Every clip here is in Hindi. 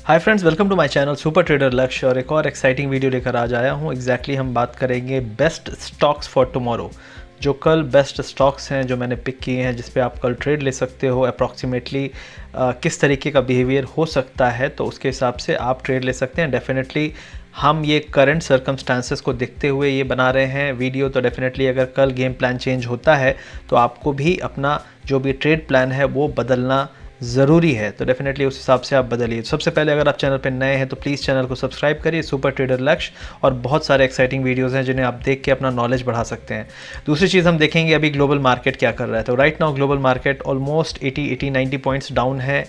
Hi friends, welcome to my channel super trader Lakshya. और एक और एक्साइटिंग वीडियो लेकर आज आया हूँ। एग्जैक्टली हम बात करेंगे बेस्ट स्टॉक्स फॉर टुमारो। जो कल बेस्ट स्टॉक्स हैं जो मैंने पिक किए हैं, जिस पे आप कल ट्रेड ले सकते हो। अप्रॉक्सीमेटली किस तरीके का बिहेवियर हो सकता है, तो उसके हिसाब से आप ट्रेड ले सकते हैं। डेफिनेटली हम ये करंट सर्कमस्टांसेस को देखते हुए ये बना रहे हैं वीडियो। तो डेफिनेटली अगर कल गेम प्लान चेंज होता है तो आपको भी अपना जो भी ट्रेड प्लान है वो बदलना ज़रूरी है। तो डेफिनेटली उस हिसाब से आप बदलिए। सबसे पहले अगर आप चैनल पर नए हैं तो प्लीज़ चैनल को सब्सक्राइब करिए, सुपर ट्रेडर लक्ष्य। और बहुत सारे एक्साइटिंग वीडियोस हैं जिन्हें आप देख के अपना नॉलेज बढ़ा सकते हैं। दूसरी चीज़ हम देखेंगे अभी ग्लोबल मार्केट क्या कर रहा है। तो right now global market almost 80-90 points down है।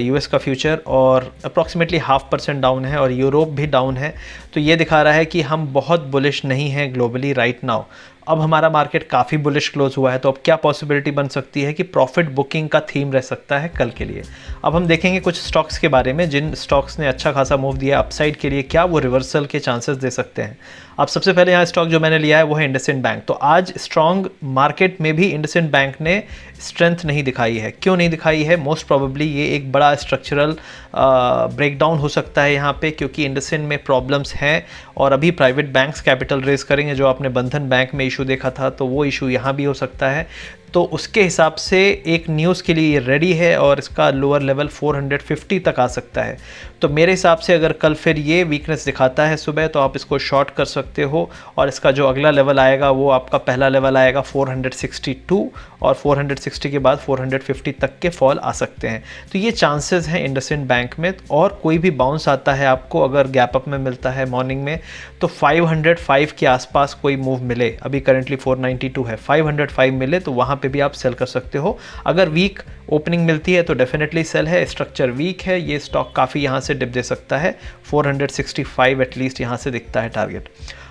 यूएस का फ्यूचर और अप्रॉक्सीमेटली 0.5% डाउन है और यूरोप भी डाउन है। तो ये दिखा रहा है कि हम बहुत बुलिश नहीं हैं ग्लोबली राइट नाउ। अब हमारा मार्केट काफ़ी बुलिश क्लोज हुआ है, तो अब क्या पॉसिबिलिटी बन सकती है कि प्रॉफिट बुकिंग का थीम रह सकता है कल के लिए। अब हम देखेंगे कुछ स्टॉक्स के बारे में जिन स्टॉक्स ने अच्छा खासा मूव दिया अपसाइड के लिए, क्या वो रिवर्सल के चांसेस दे सकते हैं। अब सबसे पहले यहाँ स्टॉक जो मैंने लिया है वो है इंडसइंड बैंक। तो आज स्ट्रॉन्ग मार्केट में भी इंडसइंड बैंक ने स्ट्रेंथ नहीं दिखाई है। क्यों नहीं दिखाई है? मोस्ट प्रोबेबली ये एक बड़ा स्ट्रक्चरल ब्रेकडाउन हो सकता है यहाँ पे, क्योंकि इंडसइंड में प्रॉब्लम्स हैं और अभी प्राइवेट बैंक्स कैपिटल रेज करेंगे। जो आपने बंधन बैंक में इशू देखा था, तो वो इशू यहाँ भी हो सकता है। तो उसके हिसाब से एक न्यूज़ के लिए ये रेडी है और इसका लोअर लेवल 450 तक आ सकता है। तो मेरे हिसाब से अगर कल फिर ये वीकनेस दिखाता है सुबह, तो आप इसको शॉर्ट कर सकते हो। और इसका जो अगला लेवल आएगा वो आपका पहला लेवल आएगा 462 और 460 के बाद 450 तक के फॉल आ सकते हैं। तो ये चांसेस हैं इंडसइंड बैंक में। और कोई भी बाउंस आता है आपको अगर गैप अप में मिलता है मॉर्निंग में, तो 505 के आसपास कोई मूव मिले, अभी करेंटली 492 है, 505 मिले तो वहाँ पे भी आप सेल कर सकते हो। अगर वीक ओपनिंग मिलती है तो डेफिनेटली सेल है। स्ट्रक्चर वीक है, ये स्टॉक काफ़ी यहाँ से डिप दे सकता है। 465 एटलीस्ट यहाँ से दिखता है टारगेट।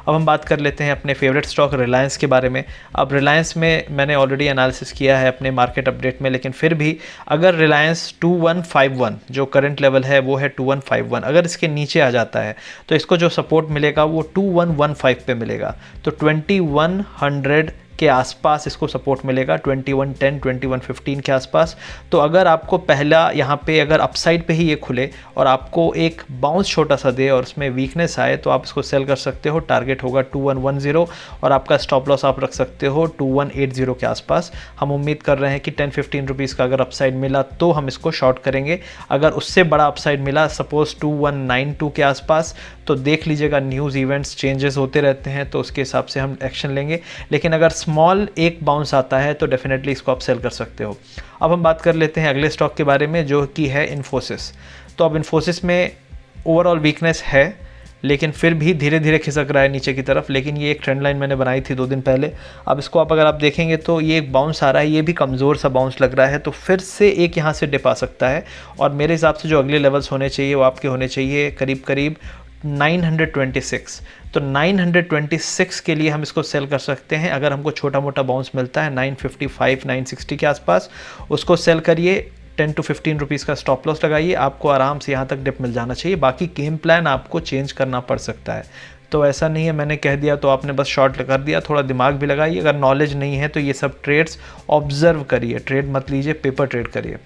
अब हम बात कर लेते हैं अपने फेवरेट स्टॉक रिलायंस के बारे में। अब रिलायंस में मैंने ऑलरेडी एनालिसिस किया है अपने मार्केट अपडेट में, लेकिन फिर भी अगर रिलायंस 2151 जो करंट लेवल है वो है 2151, अगर इसके नीचे आ जाता है तो इसको जो सपोर्ट मिलेगा वो 2115 पे मिलेगा। तो 2100 के आसपास इसको सपोर्ट मिलेगा, 2110 2115 के आसपास। तो अगर आपको पहला यहाँ पे अगर अपसाइड पे ही ये खुले और आपको एक बाउंस छोटा सा दे और उसमें वीकनेस आए, तो आप इसको सेल कर सकते हो। टारगेट होगा 2110 और आपका स्टॉप लॉस आप रख सकते हो 2180 के आसपास। हम उम्मीद कर रहे हैं कि 10-15 रुपीज़ का अगर अपसाइड मिला तो हम इसको शॉर्ट करेंगे। अगर उससे बड़ा अपसाइड मिला, सपोज 2192 के आसपास, तो देख लीजिएगा न्यूज़ इवेंट्स चेंजेस होते रहते हैं, तो उसके हिसाब से हम एक्शन लेंगे। लेकिन अगर स्मॉल एक बाउंस आता है तो डेफिनेटली इसको आप सेल कर सकते हो। अब हम बात कर लेते हैं अगले स्टॉक के बारे में, जो कि है इन्फोसिस। तो अब इन्फोसिस में ओवरऑल वीकनेस है, लेकिन फिर भी धीरे धीरे खिसक रहा है नीचे की तरफ। लेकिन ये एक ट्रेंड लाइन मैंने बनाई थी 2 दिन पहले। अब इसको अगर आप देखेंगे तो ये एक बाउंस आ रहा है, ये भी कमज़ोर सा बाउंस लग रहा है, तो फिर से एक यहाँ से डिप आ सकता है। और मेरे हिसाब से जो अगले लेवल्स होने चाहिए वो आपके होने चाहिए करीब करीब 926। तो 926 के लिए हम इसको सेल कर सकते हैं। अगर हमको छोटा मोटा बाउंस मिलता है 955 960 के आसपास, उसको सेल करिए। 10-15 रुपीज़ का स्टॉप लॉस लगाइए, आपको आराम से यहाँ तक डिप मिल जाना चाहिए। बाकी गेम प्लान आपको चेंज करना पड़ सकता है। तो ऐसा नहीं है मैंने कह दिया तो आपने बस शॉर्ट कर दिया, थोड़ा दिमाग भी लगाइए। अगर नॉलेज नहीं है तो ये सब ट्रेड्स ऑब्जर्व करिए, ट्रेड मत लीजिए, पेपर ट्रेड करिए।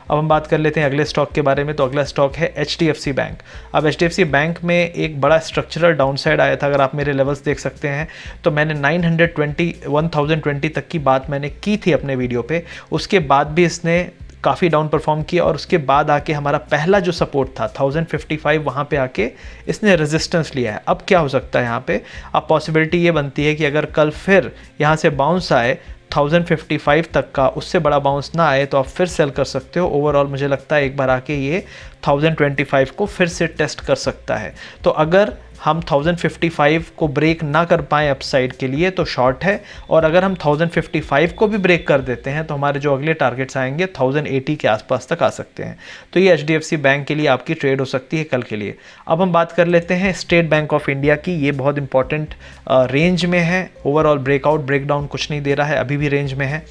अब हम बात कर लेते हैं अगले स्टॉक के बारे में। तो अगला स्टॉक है HDFC बैंक। अब HDFC बैंक में एक बड़ा स्ट्रक्चरल डाउनसाइड आया था। अगर आप मेरे लेवल्स देख सकते हैं तो मैंने 1020 तक की बात मैंने की थी अपने वीडियो पे। उसके बाद भी इसने काफ़ी डाउन परफॉर्म किया और उसके बाद आके हमारा पहला जो सपोर्ट था 1055, वहाँ पे आके इसने रेजिस्टेंस लिया है। अब क्या हो सकता है यहाँ पे? अब पॉसिबिलिटी ये बनती है कि अगर कल फिर यहाँ से बाउंस आए 1055 तक का, उससे बड़ा बाउंस ना आए, तो आप फिर सेल कर सकते हो। ओवरऑल मुझे लगता है एक बार आके ये 1025 को फिर से टेस्ट कर सकता है। तो अगर हम 1055 को ब्रेक ना कर पाएँ अपसाइड के लिए तो शॉर्ट है। और अगर हम 1055 को भी ब्रेक कर देते हैं तो हमारे जो अगले टारगेट्स आएंगे 1080 के आसपास तक आ सकते हैं। तो ये HDFC बैंक के लिए आपकी ट्रेड हो सकती है कल के लिए। अब हम बात कर लेते हैं स्टेट बैंक ऑफ इंडिया की। ये बहुत इंपॉर्टेंट रेंज में है। ओवरऑल ब्रेकआउट ब्रेकडाउन कुछ नहीं दे रहा है, अभी भी रेंज में है।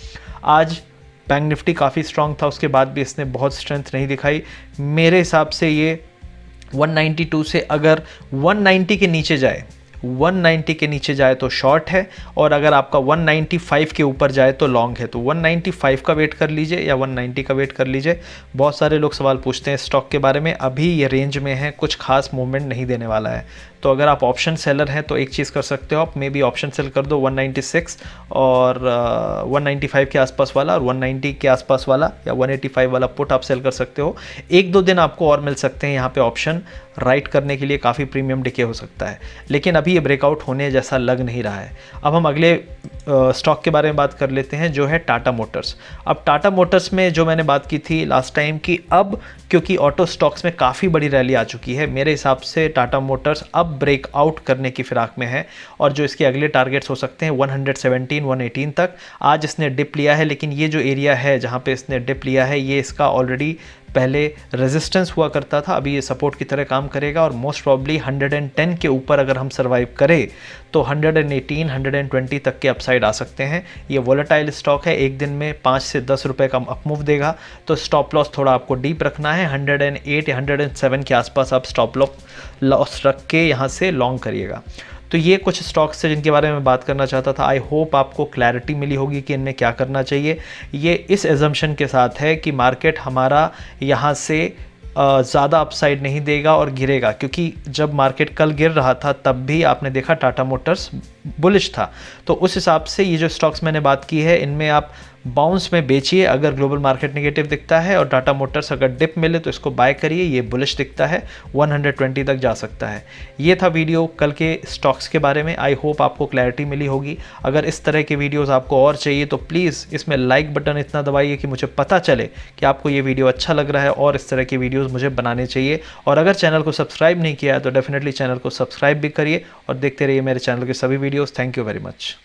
आज बैंक निफ्टी काफ़ी स्ट्रांग था, उसके बाद भी इसने बहुत स्ट्रेंथ नहीं दिखाई। मेरे हिसाब से ये 192 से अगर 190 के नीचे जाए 190 के नीचे जाए तो शॉर्ट है, और अगर आपका 195 के ऊपर जाए तो लॉन्ग है। तो 195 का वेट कर लीजिए या 190 का वेट कर लीजिए। बहुत सारे लोग सवाल पूछते हैं स्टॉक के बारे में, अभी ये रेंज में है, कुछ खास मूवमेंट नहीं देने वाला है। तो अगर आप ऑप्शन सेलर हैं तो एक चीज़ कर सकते हो आप, मे बी ऑप्शन सेल कर दो 196 और 195 के आसपास वाला, और 190 के आसपास वाला या 185 वाला पुट आप सेल कर सकते हो। 1-2 दिन आपको और मिल सकते हैं यहाँ पे ऑप्शन राइट करने के लिए, काफ़ी प्रीमियम डिके हो सकता है, लेकिन अभी ये ब्रेकआउट होने जैसा लग नहीं रहा है। अब हम अगले स्टॉक के बारे में बात कर लेते हैं, जो है टाटा मोटर्स। अब टाटा मोटर्स में जो मैंने बात की थी लास्ट टाइम की, अब क्योंकि ऑटो स्टॉक्स में काफ़ी बड़ी रैली आ चुकी है, मेरे हिसाब से टाटा मोटर्स अब ब्रेकआउट करने की फिराक में है, और जो इसके अगले टारगेट्स हो सकते हैं 117, 118 तक। आज इसने डिप लिया है, लेकिन ये जो एरिया है जहाँ पे इसने डिप लिया है, ये इसका ऑलरेडी पहले रेजिस्टेंस हुआ करता था, अभी ये सपोर्ट की तरह काम करेगा, और मोस्ट प्रॉब्ली 110 के ऊपर अगर हम सर्वाइव करें तो 118, 120 तक के अपसाइड आ सकते हैं। ये वोलेटाइल स्टॉक है, एक दिन में 5 से 10 रुपए का अपमूव देगा, तो स्टॉप लॉस थोड़ा आपको डीप रखना है। 108 या 107 के आसपास आप स्टॉप लॉस रख के यहाँ से लॉन्ग करिएगा। तो ये कुछ स्टॉक्स थे जिनके बारे में बात करना चाहता था। आई होप आपको क्लैरिटी मिली होगी कि इनमें क्या करना चाहिए। ये इस एजम्पशन के साथ है कि मार्केट हमारा यहाँ से ज़्यादा अपसाइड नहीं देगा और गिरेगा, क्योंकि जब मार्केट कल गिर रहा था तब भी आपने देखा टाटा मोटर्स बुलिश था। तो उस हिसाब से ये जो स्टॉक्स मैंने बात की है, इनमें आप बाउंस में बेचिए अगर ग्लोबल मार्केट नेगेटिव दिखता है, और टाटा मोटर्स अगर डिप मिले तो इसको बाय करिए, ये बुलिश दिखता है, 120 तक जा सकता है। ये था वीडियो कल के स्टॉक्स के बारे में। आई होप आपको क्लैरिटी मिली होगी। अगर इस तरह के वीडियोस आपको और चाहिए तो प्लीज़ इसमें लाइक बटन इतना दबाइए कि मुझे पता चले कि आपको ये वीडियो अच्छा लग रहा है और इस तरह के वीडियोज़ मुझे बनाने चाहिए। और अगर चैनल को सब्सक्राइब नहीं किया है तो डेफिनेटली चैनल को सब्सक्राइब भी करिए और देखते रहिए मेरे चैनल के सभी videos. Thank you very much.